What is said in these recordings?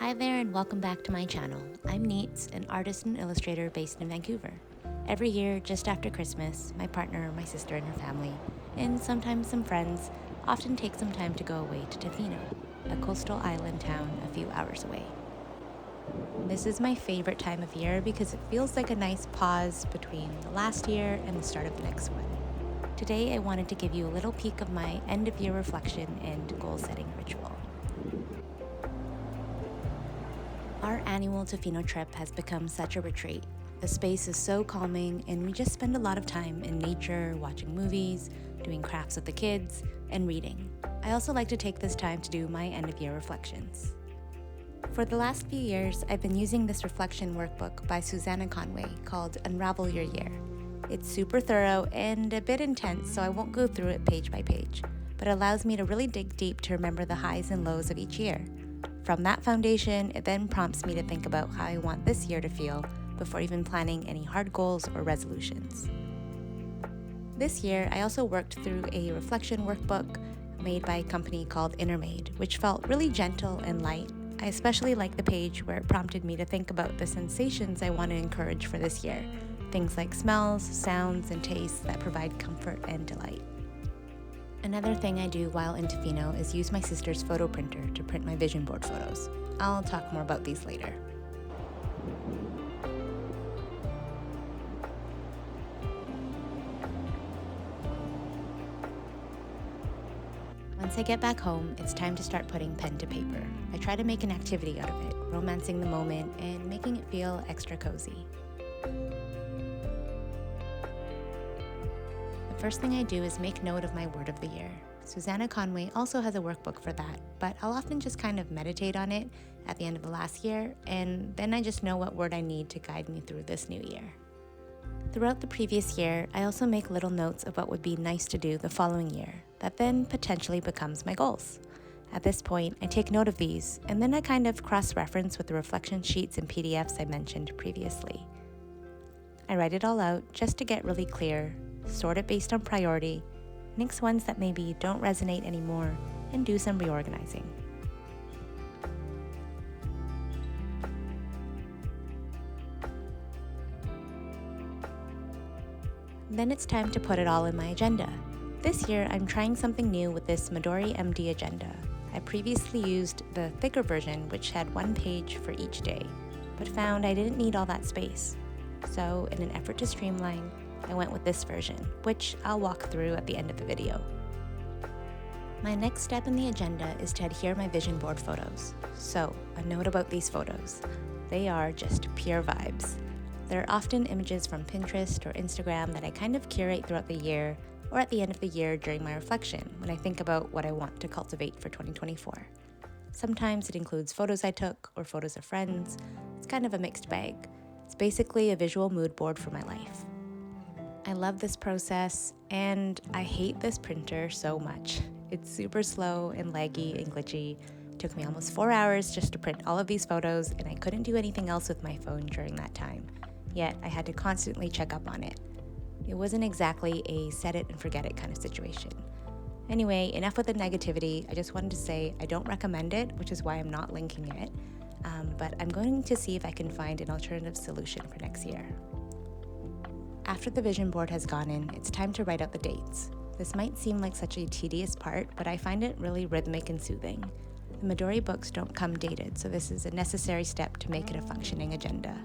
Hi there and welcome back to my channel. I'm Neets, an artist and illustrator based in Vancouver. Every year, just after Christmas, my partner, my sister and her family, and sometimes some friends, often take some time to go away to Tofino, a coastal island town a few hours away. This is my favorite time of year because it feels like a nice pause between the last year and the start of the next one. Today, I wanted to give you a little peek of my end-of-year reflection and goal-setting ritual. Our annual Tofino trip has become such a retreat. The space is so calming and we just spend a lot of time in nature, watching movies, doing crafts with the kids, and reading. I also like to take this time to do my end-of-year reflections. For the last few years, I've been using this reflection workbook by Susanna Conway called Unravel Your Year. It's super thorough and a bit intense, so I won't go through it page by page, but it allows me to really dig deep to remember the highs and lows of each year. From that foundation, it then prompts me to think about how I want this year to feel before even planning any hard goals or resolutions. This year, I also worked through a reflection workbook made by a company called Innermade, which felt really gentle and light. I especially liked the page where it prompted me to think about the sensations I want to encourage for this year, things like smells, sounds, and tastes that provide comfort and delight. Another thing I do while in Tofino is use my sister's photo printer to print my vision board photos. I'll talk more about these later. Once I get back home, it's time to start putting pen to paper. I try to make an activity out of it, romancing the moment and making it feel extra cozy. The first thing I do is make note of my word of the year. Susanna Conway also has a workbook for that, but I'll often just kind of meditate on it at the end of the last year, and then I just know what word I need to guide me through this new year. Throughout the previous year, I also make little notes of what would be nice to do the following year, that then potentially becomes my goals. At this point, I take note of these, and then I kind of cross-reference with the reflection sheets and PDFs I mentioned previously. I write it all out just to get really clear, sort it based on priority, nix ones that maybe don't resonate anymore, and do some reorganizing. Then it's time to put it all in my agenda. This year, I'm trying something new with this Midori Agenda. I previously used the thicker version, which had one page for each day, but found I didn't need all that space. So, in an effort to streamline, I went with this version, which I'll walk through at the end of the video. My next step in the agenda is to adhere my vision board photos. So, a note about these photos. They are just pure vibes. They're often images from Pinterest or Instagram that I kind of curate throughout the year or at the end of the year during my reflection when I think about what I want to cultivate for 2024. Sometimes it includes photos I took or photos of friends. It's kind of a mixed bag. It's basically a visual mood board for my life. I love this process, and I hate this printer so much. It's super slow and laggy and glitchy. It took me almost 4 hours just to print all of these photos, and I couldn't do anything else with my phone during that time. Yet, I had to constantly check up on it. It wasn't exactly a set it and forget it kind of situation. Anyway, enough with the negativity. I just wanted to say I don't recommend it, which is why I'm not linking it. But I'm going to see if I can find an alternative solution for next year. After the vision board has gone in, it's time to write out the dates. This might seem like such a tedious part, but I find it really rhythmic and soothing. The Midori books don't come dated, so this is a necessary step to make it a functioning agenda.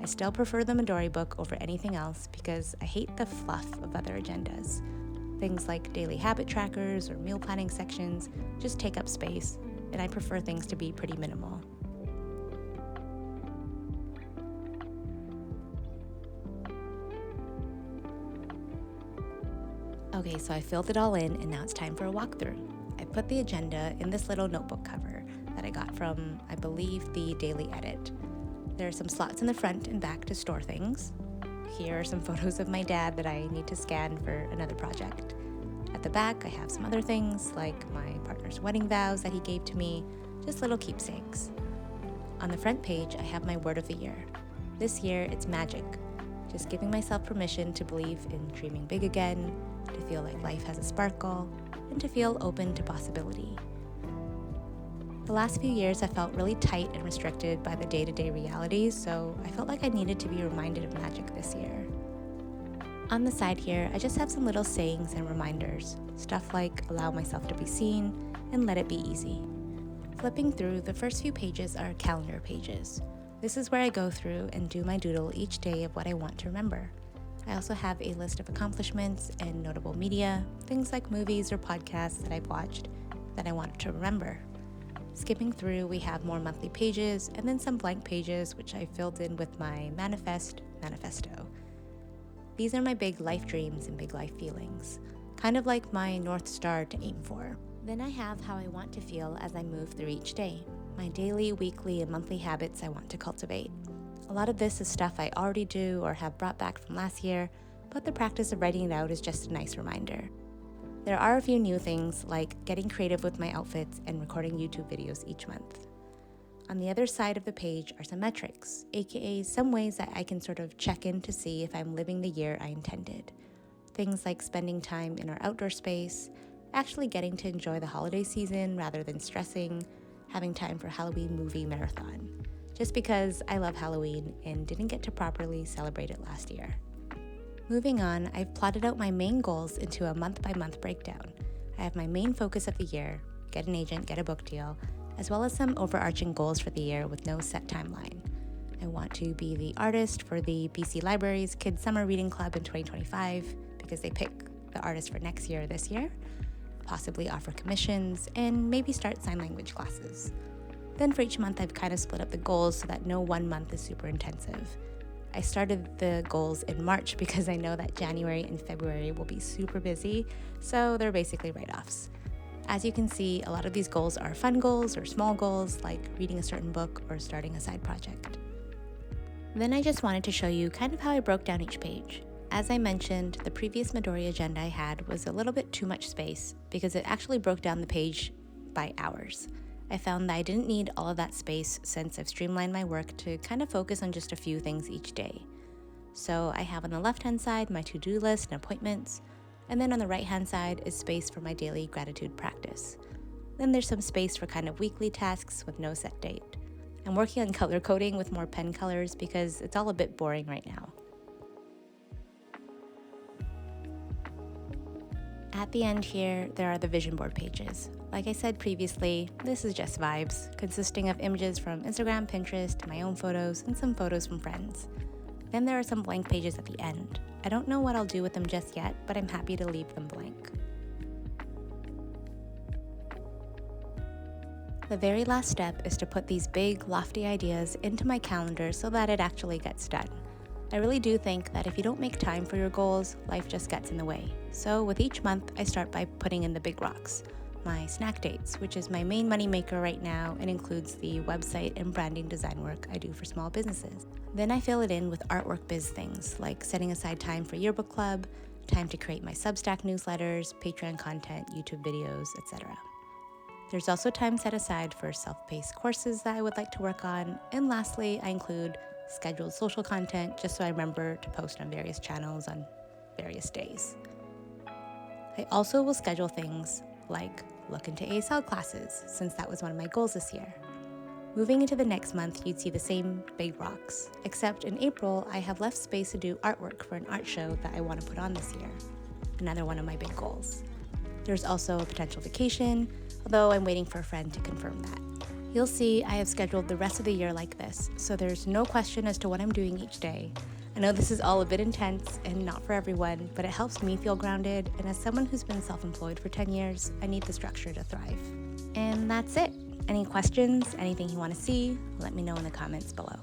I still prefer the Midori book over anything else because I hate the fluff of other agendas. Things like daily habit trackers or meal planning sections just take up space, and I prefer things to be pretty minimal. Okay, so I filled it all in and now it's time for a walkthrough. I put the agenda in this little notebook cover that I got from, I believe, the Daily Edit. There are some slots in the front and back to store things. Here are some photos of my dad that I need to scan for another project. At the back, I have some other things like my partner's wedding vows that he gave to me, just little keepsakes. On the front page, I have my word of the year. This year, it's magic. Just giving myself permission to believe in dreaming big again, to feel like life has a sparkle, and to feel open to possibility. The last few years I felt really tight and restricted by the day-to-day realities, so I felt like I needed to be reminded of magic this year. On the side here, I just have some little sayings and reminders, stuff like allow myself to be seen and let it be easy. Flipping through, the first few pages are calendar pages. This is where I go through and do my doodle each day of what I want to remember. I also have a list of accomplishments and notable media, things like movies or podcasts that I've watched that I want to remember. Skipping through, we have more monthly pages and then some blank pages which I filled in with my manifesto. These are my big life dreams and big life feelings, kind of like my North Star to aim for. Then I have how I want to feel as I move through each day, my daily, weekly, and monthly habits I want to cultivate. A lot of this is stuff I already do or have brought back from last year, but the practice of writing it out is just a nice reminder. There are a few new things, like getting creative with my outfits and recording YouTube videos each month. On the other side of the page are some metrics, aka some ways that I can sort of check in to see if I'm living the year I intended. Things like spending time in our outdoor space, actually getting to enjoy the holiday season rather than stressing, having time for Halloween movie marathon. Just because I love Halloween and didn't get to properly celebrate it last year. Moving on, I've plotted out my main goals into a month-by-month breakdown. I have my main focus of the year, get an agent, get a book deal, as well as some overarching goals for the year with no set timeline. I want to be the artist for the BC Library's Kids Summer Reading Club in 2025 because they pick the artist for next year this year, possibly offer commissions, and maybe start sign language classes. Then for each month, I've kind of split up the goals so that no one month is super intensive. I started the goals in March because I know that January and February will be super busy, so they're basically write-offs. As you can see, a lot of these goals are fun goals or small goals, like reading a certain book or starting a side project. Then I just wanted to show you kind of how I broke down each page. As I mentioned, the previous Midori Agenda I had was a little bit too much space because it actually broke down the page by hours. I found that I didn't need all of that space since I've streamlined my work to kind of focus on just a few things each day. So I have on the left-hand side my to-do list and appointments, and then on the right-hand side is space for my daily gratitude practice. Then there's some space for kind of weekly tasks with no set date. I'm working on color coding with more pen colors because it's all a bit boring right now. At the end here, there are the vision board pages. Like I said previously, this is just vibes, consisting of images from Instagram, Pinterest, my own photos, and some photos from friends. Then there are some blank pages at the end. I don't know what I'll do with them just yet, but I'm happy to leave them blank. The very last step is to put these big, lofty ideas into my calendar so that it actually gets done. I really do think that if you don't make time for your goals, life just gets in the way. So with each month, I start by putting in the big rocks. My snack dates, which is my main money maker right now and includes the website and branding design work I do for small businesses. Then I fill it in with artwork biz things, like setting aside time for yearbook club, time to create my Substack newsletters, Patreon content, YouTube videos, etc. There's also time set aside for self-paced courses that I would like to work on, and lastly, I include scheduled social content just so I remember to post on various channels on various days. I also will schedule things like look into ASL classes, since that was one of my goals this year. Moving into the next month, you'd see the same big rocks, except in April, I have left space to do artwork for an art show that I want to put on this year, another one of my big goals. There's also a potential vacation, although I'm waiting for a friend to confirm that. You'll see I have scheduled the rest of the year like this, so there's no question as to what I'm doing each day. I know this is all a bit intense and not for everyone, but it helps me feel grounded, and as someone who's been self-employed for 10 years, I need the structure to thrive. And that's it. Any questions, anything you want to see, let me know in the comments below.